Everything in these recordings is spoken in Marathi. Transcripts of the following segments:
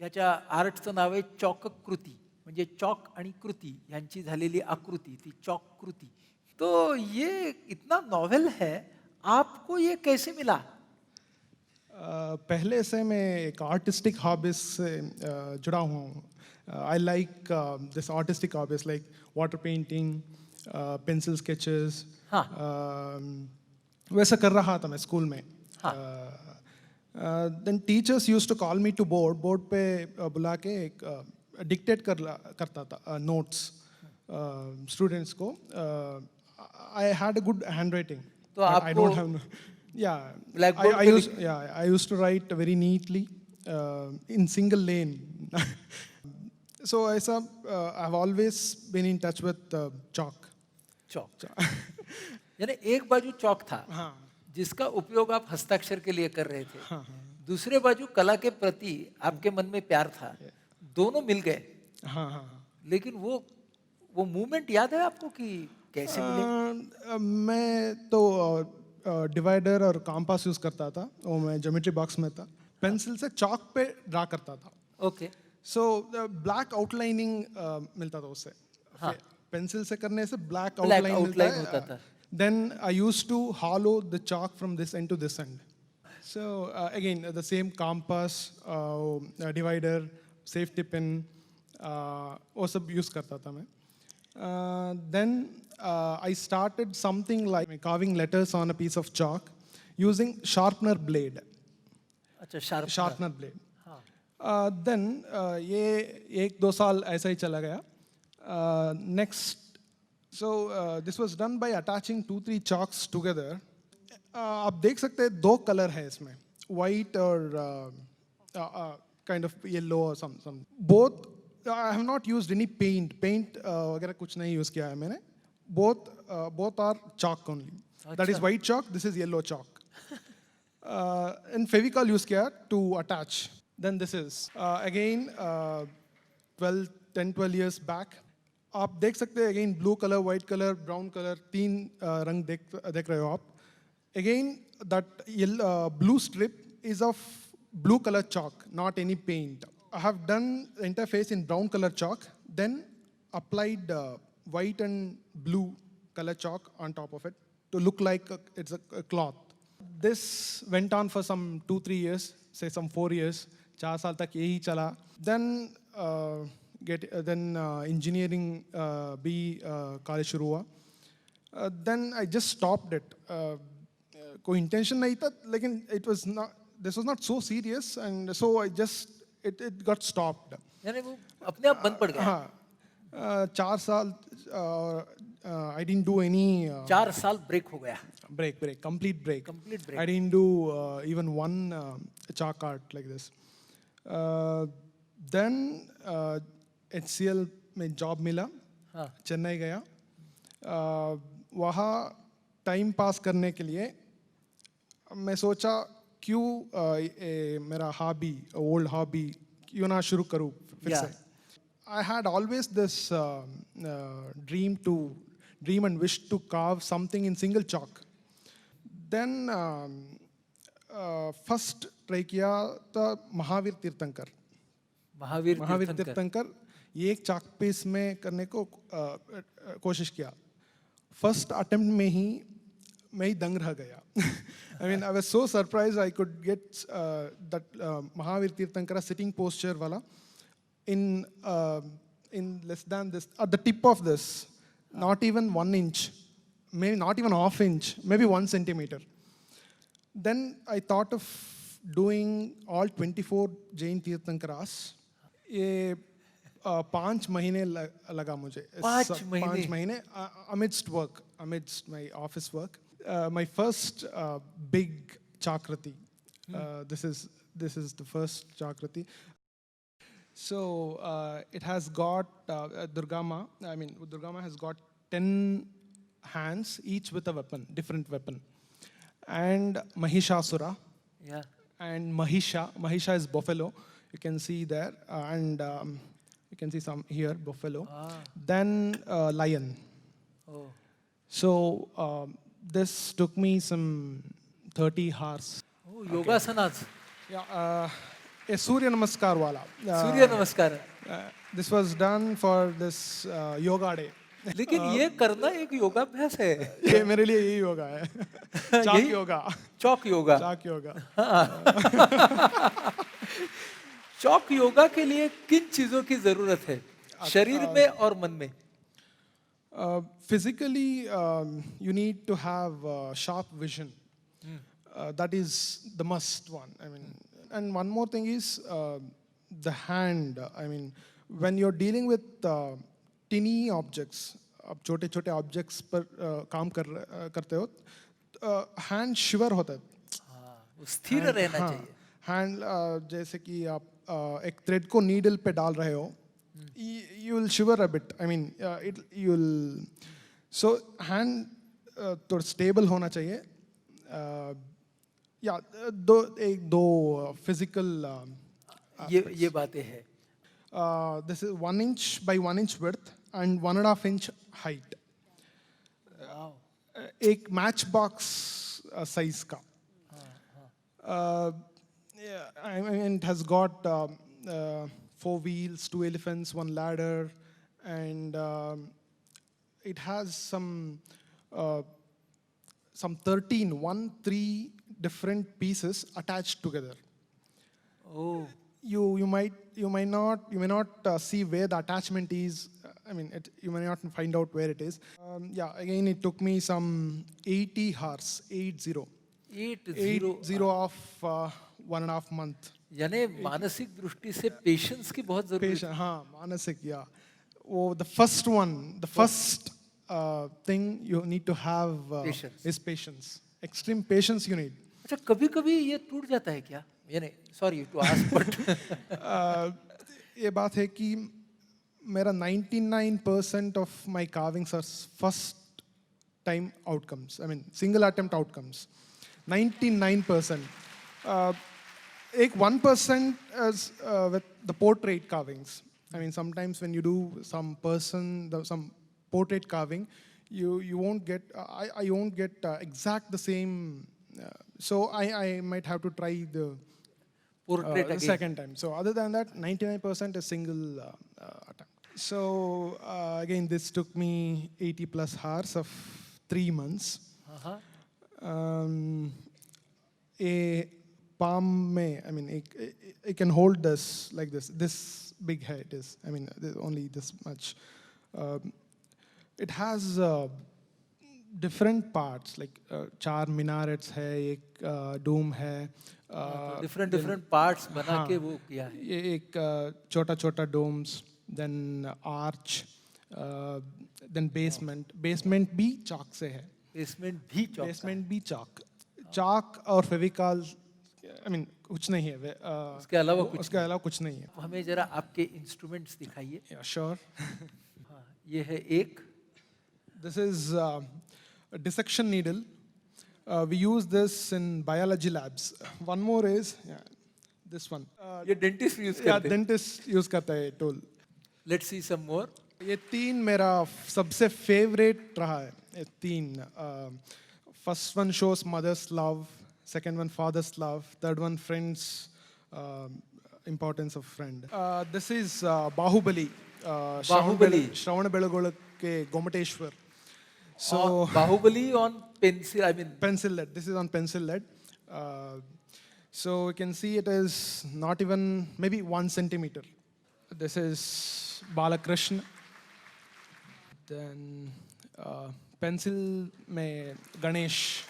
ह्याच्या आर्टचं नाव आहे चॉककृती. म्हणजे चॉक आणि कृती यांची झालेली आकृती, ती चॉककृती. तो ये इतना नॉवेल है, आपको ये कैसे मिला? पहले से मैं एक आर्टिस्टिक हॉबीज से जुड़ा हुआ हूँ. I like this artistic hobbies like water painting, pencil sketches. हाँ, वैसा कर रहा था मैं स्कूल में. हाँ, then teachers used to call me to board पे बुला के एक डिक्टेट करता था नोट्स स्टूडेंट्स को. I had a good handwriting. तो I आपको don't have. Yeah, ब्लैकबोर्ड पे लिख I used to write very neatly in single lane. So I've always been in touch with chalk. Chalk. यानी एक बाजू चॉक था, हाँ, जिसका उपयोग आप हस्ताक्षर के लिए कर रहे थे. हाँ, हाँ, दूसरे बाजू कला के प्रति आपके मन में प्यार था. दोनों मिल गए. हाँ, हाँ. लेकिन वो मूवमेंट याद है आपको कि कैसे मिले? मैं तो डिवाइडर और कॉम्पास यूज करता था. वो मैं ज्योमेट्री बॉक्स में था. पेंसिल से चॉक पे ड्रा करता था. ओके. सो ब्लैक आउटलाइनिंग मिलता था उससे. हाँ. पेंसिल से करने से ब्लैक Black आउटलाइन outline मिलता होता है. था. Then I used to hollow the chalk from this end to this end. So again the same compass, divider, safety pin, वो सब यूज करता था मैं. Then I started something like carving letters on a piece of chalk using sharpener blade. अच्छा, शार्प. Sharpener blade. हाँ. Then ये 1-2 साल ऐसा ही चला गया. Next, so this was done by attaching 2-3 chalks together. आप देख सकते हैं 2 कलर है इसमें, white और kind of yellow or some. Both I have not used any paint वगैरह कुछ नहीं यूज किया है मैंने. Both are chalk only. That is अच्छा. white chalk. This is yellow chalk. And Fevicol use किया to attach. Then this is again 10-12 years back. आप देख सकते हैं again blue color, white color, brown color, 3 रंग देख रहे हो आप. Again that blue strip is of blue color chalk, not any paint. I have done the interface in brown color chalk, then applied white and blue color chalk on top of it to look like it's a cloth. This went on for some 2-3 years, say some 4 years. 4 साल तक यही चला. Then engineering भी कॉलेज शुरू हुआ. Then I just stopped it. कोई intention नहीं था, लेकिन this was not so serious, and so it got stopped. यानी वो अपने आप बंद पड़ गया. हाँ. 4 साल I didn't do any 4 साल ब्रेक हो गया. complete break. Complete break. I didn't do even one chalk art like this. Then HCL में job मिला. हाँ. चेन्नई गया. वहाँ टाइम पास करने के लिए मैं सोचा क्यों मेरा हॉबी, ओल्ड हॉबी क्यों ना शुरू करूँ फिर से. I had always this dream and wish to carve something in single chalk. Then first try किया था महावीर तीर्थंकर. महावीर तीर्थंकर ये एक चाक पीस में करने को कोशिश किया. फर्स्ट अटेम्प्ट में ही मैं ही दंग रह गया. I mean, I was so surprised I could get that Mahavir Tirthankara sitting posture wala in less than this, at the tip of this, not even 1 inch, maybe not even ½ inch, maybe 1 centimeter. Then I thought of doing all 24 Jain Tirthankaras. ये 5 महीने लगा मुझे. 5 महीने amidst my office work. My first big chakrati. This is the first chakrati. So it has got Durgama. I mean, Durgama has got 10 hands, each with a weapon, different weapon, and Mahishasura. Yeah. And Mahisha is buffalo. You can see there, and you can see some here buffalo. Then lion. Oh. So this took me some 30 hours. Oh, योगासनाच. Yeah, a Surya Namaskar wala. सूर्य नमस्कार. This was done for this yoga day. लेकिन ये करना एक योगाभ्यास है. ये मेरे लिए यही योगा है. चाक यही? योगा. चौक योगा. चाक योगा. चौक योगा के लिए किन चीजों की जरूरत है शरीर में और मन में? Physically, you need to have sharp vision. That is the must one. I mean, and one more thing is the hand. I mean, when you're dealing with teeny objects, आप छोटे छोटे objects पर काम करते हो, hand shiver होता है. वो स्थिर रहना चाहिए. हैंड जैसे कि आप एक थ्रेड को नीडल पे डाल रहे हो, you will shiver a bit. I mean, you will. So hand तो stable होना चाहिए. या दो physical. ये बातें हैं. This is 1 inch by 1 inch width and 1.5 inch height. एक match box size का. Yeah, I mean, it has got 4 wheels, 2 elephants, 1 ladder, and it has some 13 different pieces attached together. Oh. You may not see where the attachment is. I mean, you may not find out where it is. Yeah, again, it took me some 80 hours, 80 of 1.5 month. यानी मानसिक दृष्टि से पेशेंस की बहुत जरूरत है. हाँ, मानसिक, yeah. Oh, the first thing you need to have is patience. Extreme patience you need. अच्छा, कभी-कभी ये टूट जाता है क्या? यानी sorry to ask but ये बात है कि मेरा 99% of my carvings are first time outcomes. I mean, single attempt outcomes. 99%. Ek 1% is with the portrait carvings. I mean, sometimes when you do some portrait carving, you won't get, I won't get exact the same. So I might have to try the portrait the second time. So other than that, 99% is single attempt. So again, this took me 80 plus hours of 3 months. A palm may, I mean, it can hold this like this big head is, I mean, only this much. It has different parts, like 4 minarets hai, ek dome hai. different parts बना के वो किया है. ये एक छोटा domes, then arch, then basement. Basement भी chalk से है. Basement भी chalk और फेविकॉल, I mean, कुछ नहीं है. उसके अलावा कुछ नहीं है. हमें जरा आपके इंस्ट्रूमेंट्स दिखाइए. Yeah, sure. ये है एक. This is a dissection needle. We use this in biology labs. One more is this one. ये डेंटिस्ट यूज करते हैं. Yeah, dentist use करता है tool. Let's see some more. ये 3 मेरा सबसे favorite रहा है. ये 3. First one shows mother's love. Second one father's love. Third one friends. Importance of friend. This is Bahubali. Shravanabelagola ke Gomateshwar. So Bahubali on pencil, I mean pencil lead. This is on pencil lead. So you can see it is not even maybe 1 centimeter. This is Balakrishna. Then pencil में Ganesh,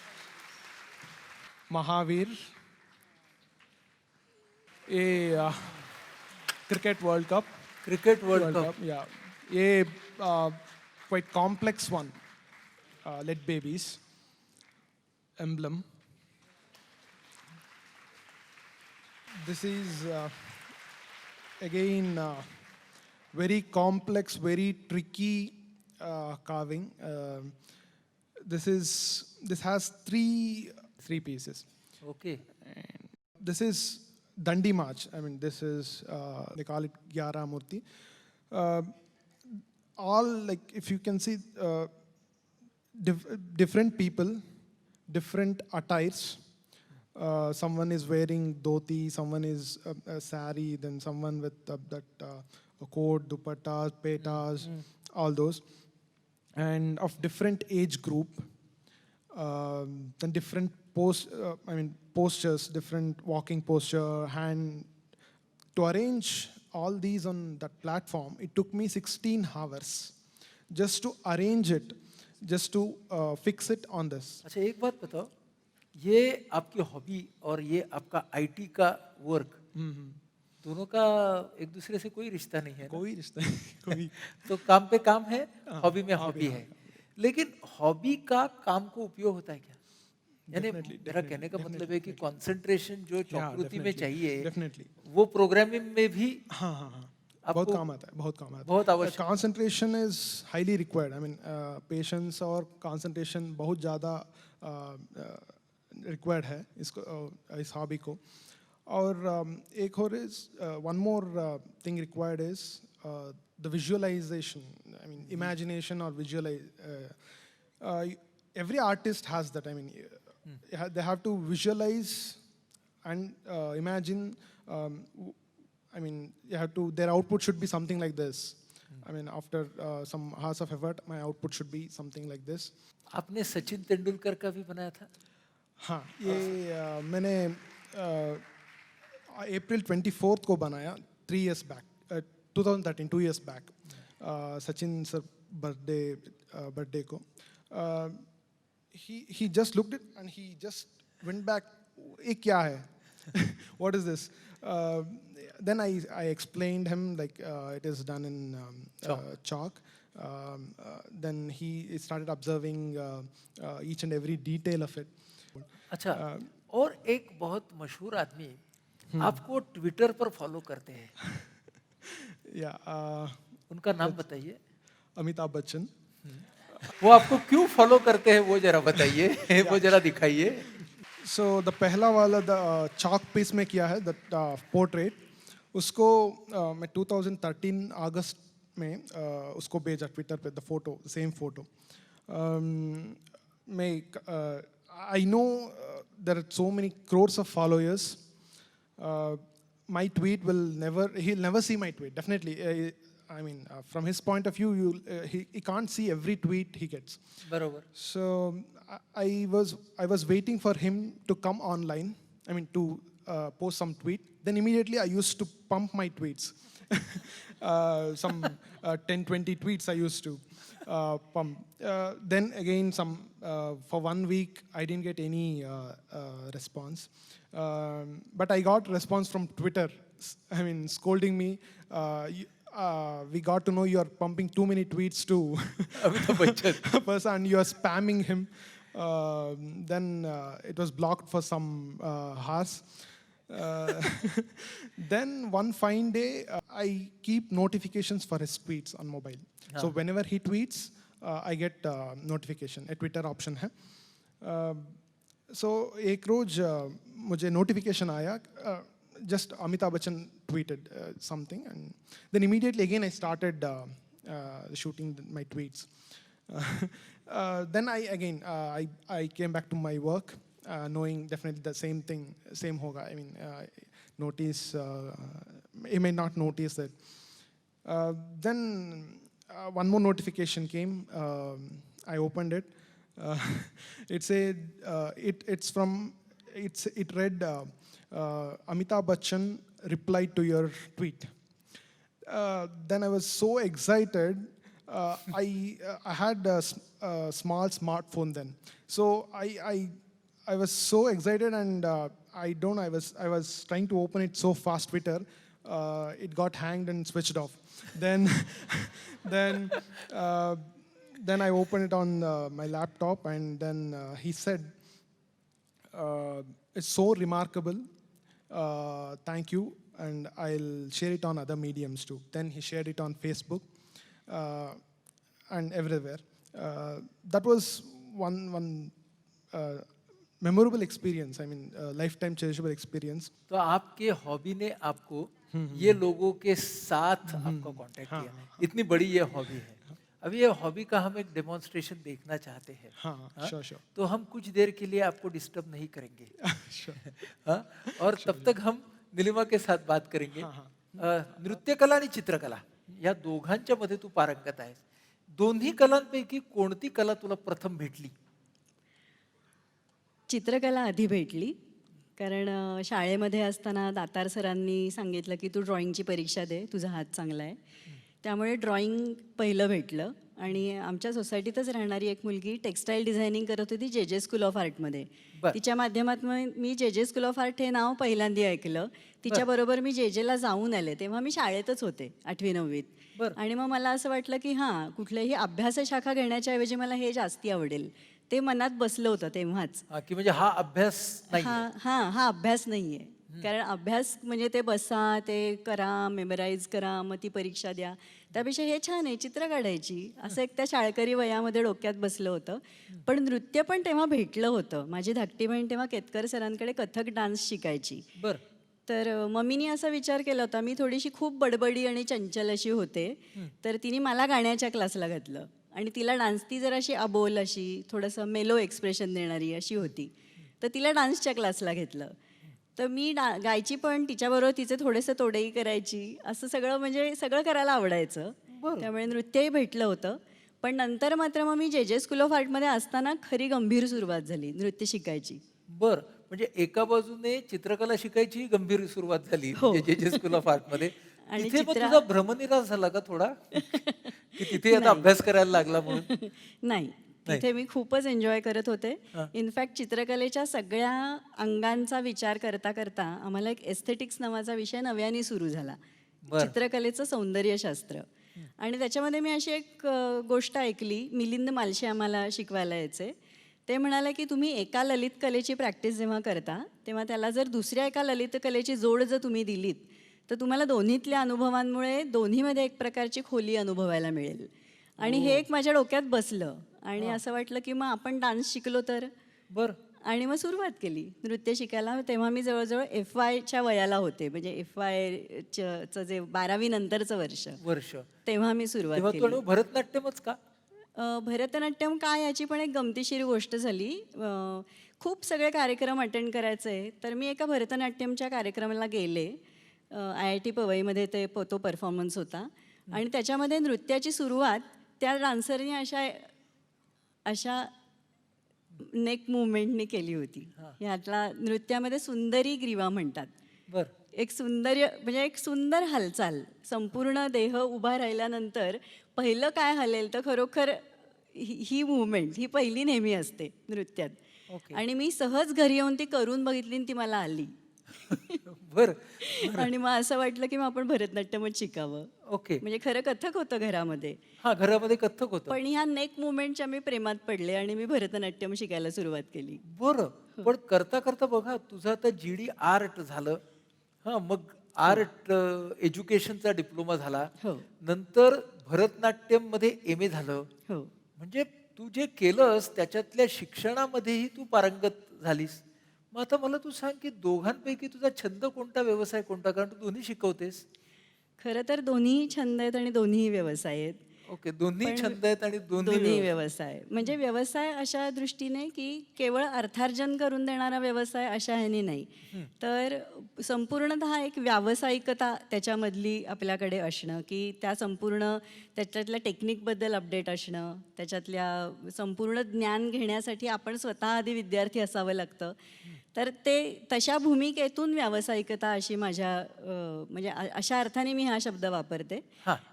Mahavir. ये Cricket World Cup. Cricket World Cup. Yeah. ये quite complex one. Lead babies. Emblem. This is again very complex, very tricky carving. This has three pieces. Okay. And this is Dandi March. I mean, this is they call it Gyara Murti. All, like, if you can see, different people, different attires, someone is wearing dhoti, someone is a sari, then someone with that coat, dupattas, petas, all those, and of different age group, then different postures, different walking posture, hand. To arrange all these on that platform, it took me 16 hours just to arrange it, just to fix it on this. अच्छा एक बात बताओ, ये आपकी हॉबी और ये आपका आईटी का वर्क दोनों का एक दूसरे से कोई रिश्ता नहीं है ना? कोई रिश्ता नहीं, कोई तो काम पे काम है, हॉबी में हॉबी है, लेकिन हॉबी का काम को उपयोग होता है क्या? यानी मेरा कहने का मतलब है कि कंसंट्रेशन जो चॉककृति में चाहिए, डेफिनेटली वो प्रोग्रामिंग में भी बहुत काम आता है, बहुत काम आता है, बहुत आवश्यक। Concentration is highly required. I mean patience और कंसंट्रेशन बहुत ज़्यादा रिक्वायर्ड है इसको, इस हॉबी को। और एक और is one more thing required is the visualisation, I mean imagination और visualise. every artist has that. I mean, they have to visualize and imagine. I mean, you have to. Their output should be something like this. I mean, after some hours of effort, my output should be something like this. आपने सचिन तेंदुलकर का भी बनाया था? हाँ, ये मैंने अप्रैल 24 को बनाया, 3 years back, 2013, 2 years back, Sachin sir birthday को. He just looked it and he just went back. "ये क्या है? What is this?" Then I explained him like it is done in chalk. Then he started observing each and every detail of it. अच्छा, और एक बहुत मशहूर आदमी आपको ट्विटर पर फॉलो करते हैं, उनका नाम बताइए। अमिताभ बच्चन। वो आपको क्यों फॉलो करते हैं वो जरा बताइए, वो जरा दिखाइए। So the पहला वाला द chalk piece में किया है, that portrait, उसको मैं 2013 अगस्त में उसको भेजा Twitter pay, the photo, the same photo. I know there are so many crores of followers. My tweet he'll never see my tweet, definitely. I mean, from his point of view, he can't see every tweet he gets. बरोबर. So I was waiting for him to come online. I mean, to post some tweet. Then immediately I used to pump my tweets. Some 10-20 tweets I used to pump. Then again, for 1 week I didn't get any response. But I got response from Twitter. I mean, scolding me. We got to know you are pumping too many tweets to Amitabh Bachchan person and you are spamming him. Then it was blocked for some hours. Then one fine day, I keep notifications for his tweets on mobile. So whenever he tweets, I get notification. A Twitter option है. So एक रोज मुझे notification आया. Just Amitabh Bachchan tweeted something, and then immediately again I started shooting my tweets. Then I came back to my work, knowing definitely the same thing, same hoga. I mean, notice, you may not notice that. Then one more notification came. I opened it. It said it read. Amitabh Bachchan replied to your tweet. Then I was so excited. I had a small smartphone then, so I was so excited, and I was trying to open it so fast. Twitter, it got hanged and switched off. Then I opened it on my laptop, and then he said, "It's so remarkable. Thank you, and I'll share it on other mediums too." Then he shared it on Facebook and everywhere. That was one memorable experience. I mean, lifetime cherishable experience. तो आपके हॉबी ने आपको ये लोगों के साथ आपको कांटेक्ट किया, इतनी बड़ी ये हॉबी है। अभी ये हॉबी का हम एक डेमोन्स्ट्रेशन देखना चाहते हैं। हाँ, हाँ? Sure sure. तो हम कुछ देर के लिए आपको डिस्टर्ब नहीं करेंगे। श्योर। हाँ? और तब तक हम नीलिमा के साथ बात करेंगे। हाँ, हाँ. नृत्यकला आणि चित्रकला या दोघांच्या मध्ये तू पारंगत आहेस. दोन्ही कलांपैकी कोणती कला तुला प्रथम भेटली? चित्रकला आधी भेटली. कारण शाळेमध्ये असताना दातार सरांनी सांगितलं की तू ड्रॉइंगची परीक्षा दे, तुझा हात चांगला आहे. त्यामुळे ड्रॉइंग पहिलं भेटलं. आणि आमच्या सोसायटीतच राहणारी एक मुलगी टेक्स्टाईल डिझायनिंग करत होती जे स्कूल ऑफ आर्टमध्ये. बर. तिच्या माध्यमातून मी जे स्कूल ऑफ आर्ट हे नाव पहिल्यांदा ऐकलं. तिच्याबरोबर मी ला जाऊन आले, तेव्हा मी शाळेतच होते 8वी-9वीत. बर. आणि मग मला असं वाटलं की हां, कुठल्याही अभ्यास शाखा घेण्याच्या ऐवजी मला हे जास्ती आवडेल. ते मनात बसलं होतं तेव्हाच. की म्हणजे हा अभ्यास नाही. हा अभ्यास नाहीये. कारण अभ्यास म्हणजे ते बसा, ते करा, मेमराईज करा, मग ती परीक्षा द्या. त्यापेक्षा हे छान आहे, चित्र काढायची, असं एक त्या शाळकरी वयामध्ये डोक्यात बसलं होतं. पण नृत्य पण तेव्हा भेटलं होतं. माझी धाकटी बहीण तेव्हा केतकर सरांकडे कथक डान्स शिकायची. बर. तर मम्मीनी असा विचार केला होता, मी थोडीशी खूप बडबडी आणि चंचल अशी होते, तर तिने मला गाण्याच्या क्लासला घातलं. आणि तिला डान्स, ती जर अशी अबोल, अशी थोडंसं मेलो एक्सप्रेशन देणारी अशी होती, तर तिला डान्सच्या क्लासला घेतलं. तर मी गायची, पण तिच्याबरोबर तिचे थोडेसे तोडेही करायची. असं सगळं म्हणजे सगळं करायला आवडायचं. त्यामुळे नृत्यही भेटलं होतं. पण नंतर मात्र मग मी जे स्कूल ऑफ आर्टमध्ये असताना खरी गंभीर सुरुवात झाली नृत्य शिकायची. बर. म्हणजे एका बाजूने चित्रकला शिकायची गंभीर सुरुवात झाली हो. जे स्कूल ऑफ आर्ट मध्ये. आणि तिथे मग तुझा भ्रमनिरास झाला का थोडा की तिथे आता अभ्यास करायला लागला म्हणून? नाही, तिथे मी खूपच एन्जॉय करत होते. इनफॅक्ट चित्रकलेच्या सगळ्या अंगांचा विचार करता करता आम्हाला एक एस्थेटिक्स नावाचा विषय नव्याने सुरू झाला, चित्रकलेचं सौंदर्यशास्त्र. आणि त्याच्यामध्ये मी अशी एक गोष्ट ऐकली. मिलिंद मालशे आम्हाला शिकवायला यायचे. ते म्हणाले की तुम्ही एका ललित कलेची प्रॅक्टिस जेव्हा करता, तेव्हा त्याला जर दुसऱ्या एका ललित कलेची जोड जर तुम्ही दिलीत, तर तुम्हाला दोन्हीतल्या अनुभवांमुळे दोन्हीमध्ये एक प्रकारची खोली अनुभवायला मिळेल. आणि हे एक माझ्या डोक्यात बसलं. आणि असं वाटलं की मग आपण डान्स शिकलो तर. बर. आणि मग सुरुवात केली नृत्य शिकायला. तेव्हा मी जवळजवळ FYच्या वयाला होते, म्हणजे FYचं जे 12वी नंतरचं वर्ष, तेव्हा मी सुरुवात केली. भरतनाट्यमच का? भरतनाट्यम काय, याची पण एक गमतीशीर गोष्ट झाली. खूप सगळे कार्यक्रम अटेंड करायचे, तर मी एका भरतनाट्यमच्या कार्यक्रमाला गेले. IIT पवईमध्ये तो परफॉर्मन्स होता. आणि त्याच्यामध्ये नृत्याची सुरुवात त्या डान्सरने अशा नेक मुवमेंटने केली होती. ह्यातला नृत्यामध्ये सुंदरी ग्रीवा म्हणतात. बर. एक म्हणजे एक सुंदर हालचाल, संपूर्ण देह उभा राहिल्यानंतर पहिलं काय हलेल तर खरोखर ही मुवमेंट ही पहिली नेहमी असते नृत्यात. आणि मी सहज घरी येऊन ती करून बघितली आणि ती मला आली. बर. आणि मग असं वाटलं की मग आपण भरतनाट्यमच शिकावं. ओके. म्हणजे खरं कथक होतं घरामध्ये, घरामध्ये कथ्थक होतं. पण ह्या नेक मुवमेंटच्या मी प्रेमात पडले आणि मी भरतनाट्यम शिकायला सुरुवात केली. बरं. पण करता करता बघा, तुझं आता GD आर्ट झालं, मग आर्ट एज्युकेशनचा डिप्लोमा झाला, नंतर भरतनाट्यम मध्ये MA झालं. म्हणजे तू जे केलंस त्याच्यातल्या शिक्षणामध्येही तू पारंगत झालीस. मग आता मला तू सांग की दोघांपैकी तुझा छंद कोणता, व्यवसाय कोणता? कारण तू दोन्ही शिकवतेस. खरं तर दोन्ही छंद आहेत आणि दोन्ही व्यवसाय आहेत. ओके. दोन्ही छंद आहेत आणि दोन्ही व्यवसाय. म्हणजे व्यवसाय अशा दृष्टीने की केवळ अर्थार्जन करून देणारा व्यवसाय अशा ह्याने नाही, तर संपूर्णतः एक व्यावसायिकता त्याच्यामधली आपल्याकडे असणं, की त्या संपूर्ण त्याच्यातल्या टेक्निकबद्दल अपडेट असणं, त्याच्यातल्या संपूर्ण ज्ञान घेण्यासाठी आपण स्वतः आधी विद्यार्थी असावं लागतं. तर ते तशा भूमिकेतून व्यावसायिकता अशी माझ्या म्हणजे अशा अर्थाने मी हा शब्द वापरते.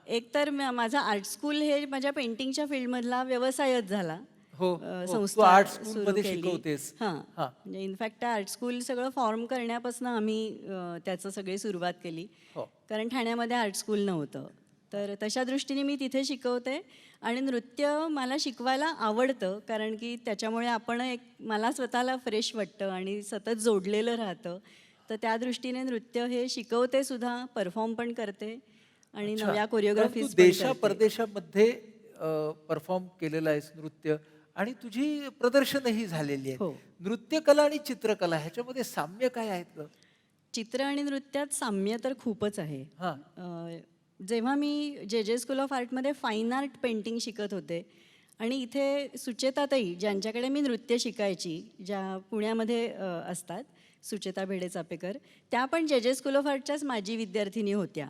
एकतर माझा आर्ट स्कूल हे माझ्या पेंटिंगच्या फील्डमधला व्यवसायच झाला. संस्था सुरू केली. म्हणजे इनफॅक्ट त्या आर्ट स्कूल सगळं फॉर्म करण्यापासून आम्ही त्याचं सगळी सुरुवात केली. कारण ठाण्यामध्ये आर्ट स्कूल नव्हतं. तर तशा दृष्टीने मी तिथे शिकवते. आणि नृत्य मला शिकवायला आवडतं, कारण की त्याच्यामुळे आपण मला स्वतःला फ्रेश वाटतं आणि सतत जोडलेलं राहतं. तर त्या दृष्टीने नृत्य हे शिकवते सुद्धा, परफॉर्म पण करते आणि नव्या कोरिओग्राफीज पण करते. देशा परदेशामध्ये परफॉर्म केलेलं आहेस नृत्य, आणि तुझी प्रदर्शनही झालेली आहे. नृत्यकला आणि चित्रकला ह्याच्यामध्ये साम्य काय आहेत? चित्र आणि नृत्यात साम्य तर खूपच आहे. जेव्हा मी जे स्कूल ऑफ आर्टमध्ये फाईन आर्ट पेंटिंग शिकत होते आणि इथे सुचेताताई, ज्यांच्याकडे मी नृत्य शिकायची, ज्या पुण्यामध्ये असतात, सुचेता भेडे चापेकर, त्या पण जे स्कूल ऑफ आर्टच्याच माजी विद्यार्थिनी होत्या.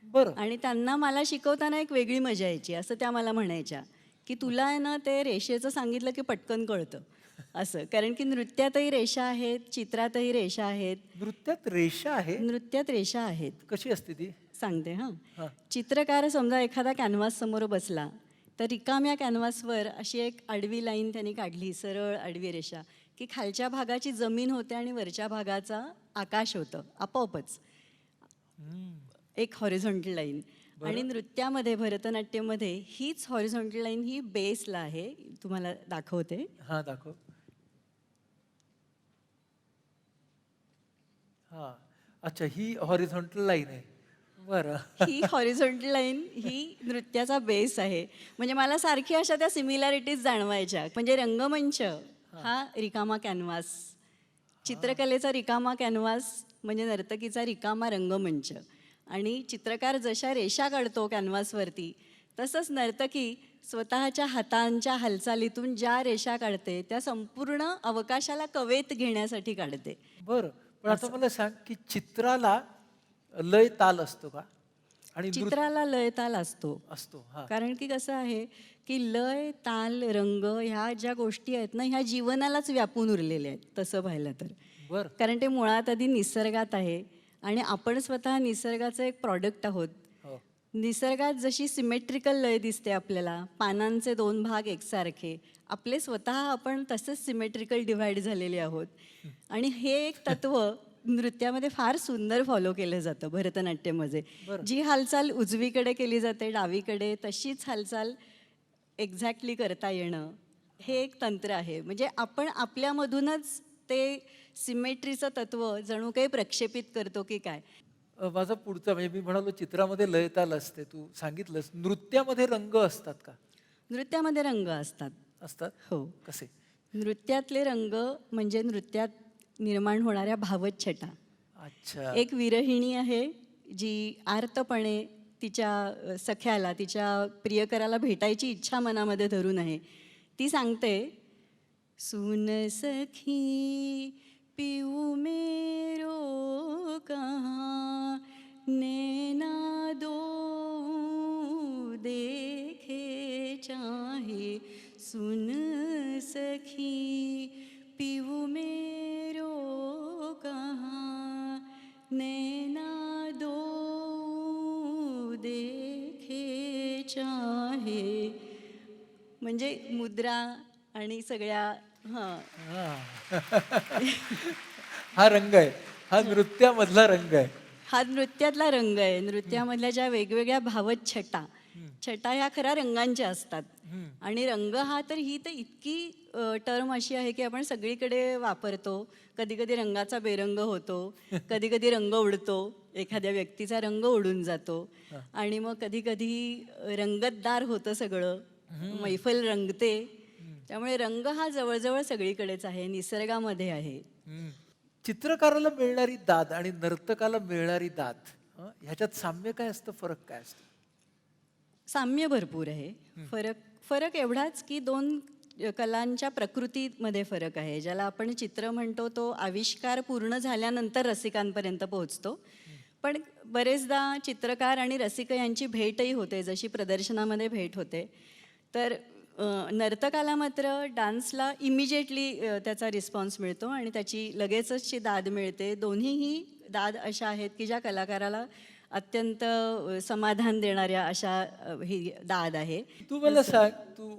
बरं. आणि त्यांना मला शिकवताना एक वेगळी मजा यायची. असं त्या मला म्हणायच्या की तुला आहे ना ते रेषेचं सांगितलं की पटकन कळतं असं. कारण की नृत्यातही रेषा आहेत, चित्रातही रेषा आहेत. नृत्यात रेषा आहे? नृत्यात रेषा आहेत. कशी असते ती? सांगते हां. हां. चित्रकार समजा एखादा कॅनव्हास समोर बसला तर रिकाम्या कॅनव्हासवर अशी एक आडवी लाईन त्यांनी काढली, सरळ आडवी रेषा, की खालच्या भागाची जमीन होते आणि वरच्या भागाचा आकाश होतं आपोआपच, एक हॉरिझॉन्टल लाईन. आणि नृत्यामध्ये, भरतनाट्यममध्ये हीच हॉरिझॉन्टल लाईन ही बेसला आहे. तुम्हाला दाखवते. हां, दाखव. हां, अच्छा, ही हॉरिझॉन्टल लाईन आहे. बरं. ही हॉरिझॉन्टल लाईन ही नृत्याचा बेस आहे. म्हणजे मला सारखी अशा त्या सिमिलॅरिटीज जाणवायच्या. म्हणजे रंगमंच हा रिकामा कॅनव्हास, चित्रकलेचा रिकामा कॅनव्हास म्हणजे नर्तकीचा रिकामा रंगमंच. आणि चित्रकार जशा रेषा काढतो कॅनव्हासवरती, तसंच नर्तकी स्वतःच्या हातांच्या हालचालीतून ज्या रेषा काढते त्या संपूर्ण अवकाशाला कवेत घेण्यासाठी काढते. बरं, पण आता मला सांग की चित्राला लय ताल असतो का? आणि चित्राला लय ताल असतो. असतो. हां. कारण की कसं आहे की लय, ताल, रंग ह्या ज्या गोष्टी आहेत ना, ह्या जीवनालाच व्यापून उरलेल्या आहेत तसं पाहिलं तर. बरं. कारण ते मुळात आधी निसर्गात आहे आणि आपण स्वतः निसर्गाचं एक प्रॉडक्ट आहोत. हो. निसर्गात जशी सिमेट्रिकल लय दिसते आपल्याला, पानांचे 2 भाग एकसारखे, आपले स्वतः आपण तसंच सिमेट्रिकल डिव्हाइड झालेले आहोत. आणि हे एक तत्व नृत्यामध्ये फार सुंदर फॉलो केलं जातं भरतनाट्यममध्ये. जी हालचाल उजवीकडे केली जाते, डावीकडे, तशीच हालचाल एक्झॅक्टली करता येणं हे एक तंत्र आहे. म्हणजे आपण आपल्यामधूनच ते सिमेट्रीचं तत्व जणू काही प्रक्षेपित करतो की काय. माझा पुढचा म्हणजे मी म्हणालो चित्रामध्ये लय ताल असते, तू सांगितलंस. नृत्यामध्ये रंग असतात का? नृत्यामध्ये रंग असतात. असतात. हो. कसे? नृत्यातले रंग म्हणजे नृत्यात निर्माण होणाऱ्या भावच्छटा. अच्छा. एक विरहिणी आहे जी आर्तपणे तिच्या सख्याला, तिच्या प्रियकराला भेटायची इच्छा मनामध्ये धरून आहे. ती सांगते, सुन सखी पिऊ मेरो कहाँ, नैना दो देखे चाहे, सुन सखी पिऊ मेरो कहाँ, नैना दो देखे चाहे. म्हणजे मुद्रा आणि सगळ्या हा रंग आहे, हा नृत्यामधला रंग आहे. हा नृत्यातला रंग आहे. नृत्यामधल्या ज्या वेगवेगळ्या भावछटा, छटा ह्या खऱ्या रंगांच्या असतात. आणि रंग हा तर ही तर इतकी टर्म अशी आहे की आपण सगळीकडे वापरतो. कधी कधी रंगाचा बेरंग होतो, कधी कधी रंग उडतो, एखाद्या व्यक्तीचा रंग उडून जातो, आणि मग कधी कधी रंगतदार होतं सगळं, मैफल रंगते. त्यामुळे रंग हा जवळजवळ सगळीकडेच आहे, निसर्गामध्ये आहे. चित्रकाराला मिळणारी दाद आणि नर्तकाला मिळणारी दाद, ह्याच्यात साम्य काय असतं, फरक काय असतो? साम्य भरपूर आहे. फरक एवढाच की 2 कलांच्या प्रकृतीमध्ये फरक आहे. ज्याला आपण चित्र म्हणतो तो आविष्कार पूर्ण झाल्यानंतर रसिकांपर्यंत पोहोचतो. पण बरेचदा चित्रकार आणि रसिक यांची भेटही होते, जशी प्रदर्शनामध्ये भेट होते. तर नर्तकाला मात्र डान्सला इमिजिएटली त्याचा रिस्पॉन्स मिळतो आणि त्याची लगेचच दाद मिळते. दोन्हीही दाद अशा आहेत की ज्या कलाकाराला अत्यंत समाधान देणाऱ्या अशा ही दाद आहे. तू मला सांग, तू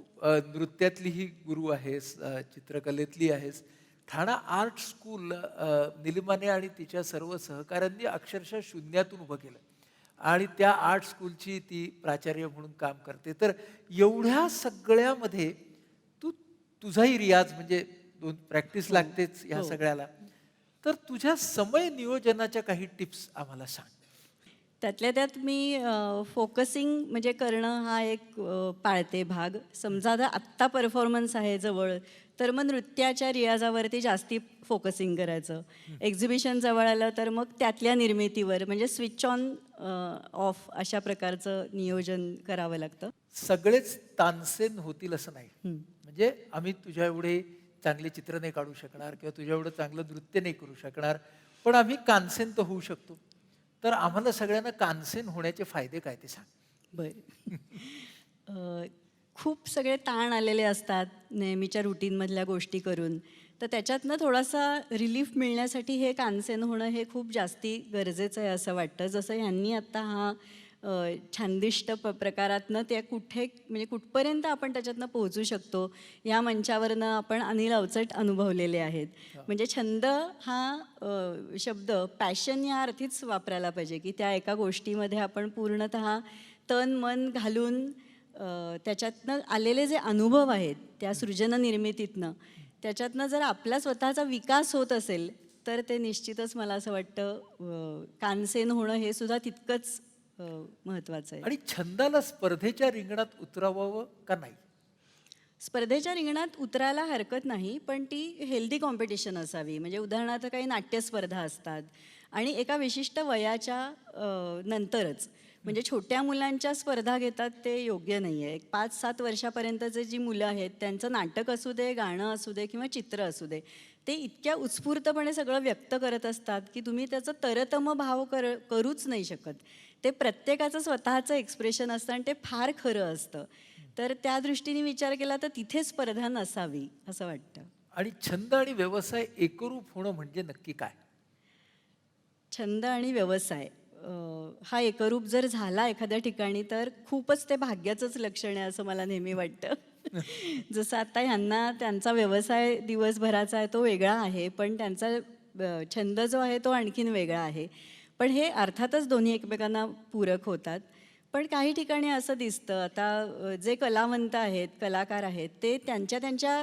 नृत्यातलीही गुरु आहेस, चित्रकलेतली आहेस. ठाणा आर्ट स्कूल निलिमाने आणि तिच्या सर्व सहकाऱ्यांनी अक्षरशः शून्यातून उभं केलं आणि त्या आर्ट स्कूलची ती प्राचार्य म्हणून काम करते. तर एवढ्या सगळ्यामध्ये तुझाही रियाज म्हणजे प्रॅक्टिस लागतेच ह्या सगळ्याला. तर तुझ्या समय नियोजनाच्या काही टिप्स आम्हाला सांग. त्यातल्या त्यात मी फोकसिंग म्हणजे करणं हा एक पाळते भाग. समजा जर आत्ता परफॉर्मन्स आहे जवळ, तर मग नृत्याच्या रियाजावरती जास्ती फोकसिंग करायचं. एक्झिबिशन जवळ आलं तर मग त्यातल्या निर्मितीवर म्हणजे स्विच ऑन ऑफ अशा प्रकारचं नियोजन करावं लागतं. सगळेच तानसेन होतील असं नाही. म्हणजे आम्ही तुझ्या एवढे चांगले चित्र नाही काढू शकणार किंवा तुझ्या एवढं चांगलं नृत्य नाही करू शकणार, पण आम्ही कानसेन तर होऊ शकतो. तर आम्हाला सगळ्यांना कानसेन होण्याचे फायदे काय ते सांग. बरं. खूप सगळे ताण आलेले असतात नेहमीच्या रुटीनमधल्या गोष्टी करून, तर त्याच्यातनं थोडासा रिलीफ मिळण्यासाठी हे कानसेन होणं हे खूप जास्ती गरजेचं आहे असं वाटतं. जसं ह्यांनी आत्ता हा छानदिष्ट प्रकारातनं त्या कुठे म्हणजे कुठपर्यंत आपण त्याच्यातनं पोहोचू शकतो या मंचावरनं आपण अनिल अवचट अनुभवलेले आहेत. म्हणजे छंद हा शब्द पॅशन या अर्थीच वापरायला पाहिजे, की त्या एका गोष्टीमध्ये आपण पूर्णतः तन मन घालून त्याच्यातनं आलेले जे अनुभव आहेत त्या सृजन निर्मितीतनं, त्याच्यातनं जर आपला स्वतःचा विकास होत असेल तर ते निश्चितच मला असं वाटतं कानसेन होणं हे सुद्धा तितकंच महत्त्वाचं आहे. आणि छंदाला स्पर्धेच्या रिंगणात उतरवावं का नाही? स्पर्धेच्या रिंगणात उतरायला हरकत नाही, पण ती हेल्दी कॉम्पिटिशन असावी. म्हणजे उदाहरणार्थ काही नाट्यस्पर्धा असतात आणि एका विशिष्ट वयाच्या नंतरच. म्हणजे छोट्या मुलांच्या स्पर्धा घेतात ते योग्य नाही आहे. 5-7 वर्षापर्यंतचे जी मुलं आहेत त्यांचं नाटक असू दे, गाणं असू दे किंवा चित्र असू दे, ते इतक्या उत्स्फूर्तपणे सगळं व्यक्त करत असतात की तुम्ही त्याचं तरतम भाव करूच नाही शकत. ते प्रत्येकाचं स्वतःचं एक्सप्रेशन असतं आणि ते फार खरं असतं. तर त्या दृष्टीने विचार केला तर तिथे स्पर्धा नसावी असं वाटतं. आणि छंद आणि व्यवसाय एकरूप होणं म्हणजे नक्की काय? छंद आणि व्यवसाय हा एकरूप जर झाला एखाद्या ठिकाणी तर खूपच ते भाग्याचंच लक्षण आहे असं मला नेहमी वाटतं. जसं आता ह्यांना त्यांचा व्यवसाय दिवसभराचा आहे तो वेगळा आहे, पण त्यांचा छंद जो आहे तो आणखीन वेगळा आहे. पण हे अर्थातच दोन्ही एकमेकांना पूरक होतात. पण काही ठिकाणी असं दिसतं आता जे कलावंत आहेत, कलाकार आहेत, ते त्यांच्या त्यांच्या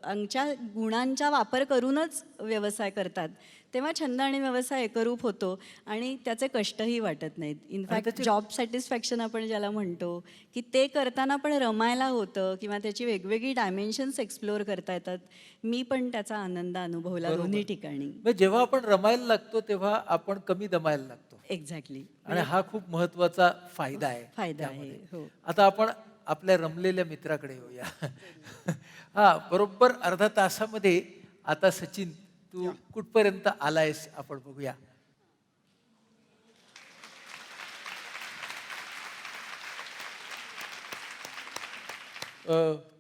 अंगच्या गुणांचा वापर करूनच व्यवसाय करतात. तेव्हा छंद आणि व्यवसाय एकरूप होतो आणि त्याचे कष्टही वाटत नाहीत. इनफॅक्ट जॉब सॅटिस्फॅक्शन आपण ज्याला म्हणतो, की ते करताना पण रमायला होतं किंवा त्याची वेगवेगळी डायमेन्शन्स एक्सप्लोअर करता येतात. मी पण त्याचा आनंद अनुभवला दोन्ही ठिकाणी. जेव्हा आपण रमायला लागतो तेव्हा आपण कमी दमायला लागतो. एक्झॅक्टली. आणि हा खूप महत्वाचा फायदा आहे. फायदा आहे. हो. आता आपण आपल्या रमलेल्या मित्राकडे येऊया. हा, बरोबर अर्धा तासामध्ये आता सचिन तू कुठपर्यंत आलायस आपण बघूया.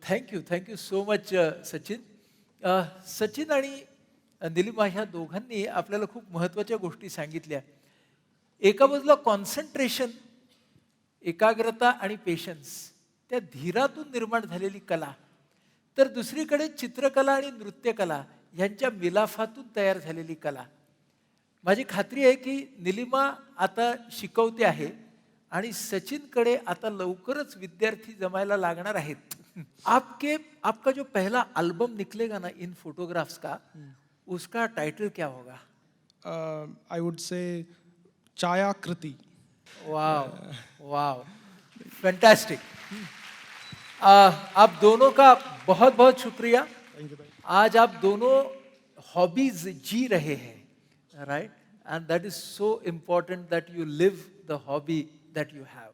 Thank you so much Sachin. Sachin आणि निलिमा ह्या दोघांनी आपल्याला खूप महत्वाच्या गोष्टी सांगितल्या. एका बाजूला कॉन्सन्ट्रेशन, एकाग्रता आणि पेशन्स, त्या धीरातून निर्माण झालेली कला, तर दुसरीकडे चित्रकला आणि नृत्यकला यांच्या मिलाफातून तयार झालेली कला. माझी खात्री आहे की निलिमा आता शिकवते आहे आणि सचिनकडे आता लवकरच विद्यार्थी जमायला लागणार आहेत. आपका जो पहला एल्बम निकलेगा ना इन फोटोग्राफ्स का, उसका टाइटल क्या होगा? आई वुड से छायाकृति. Wow wow, fantastic. आप दोनों का बहुत बहुत शुक्रिया. आज आप दोनों हॉबीज जी रहे हैं, right? End that is so important that you live the hobby that you have.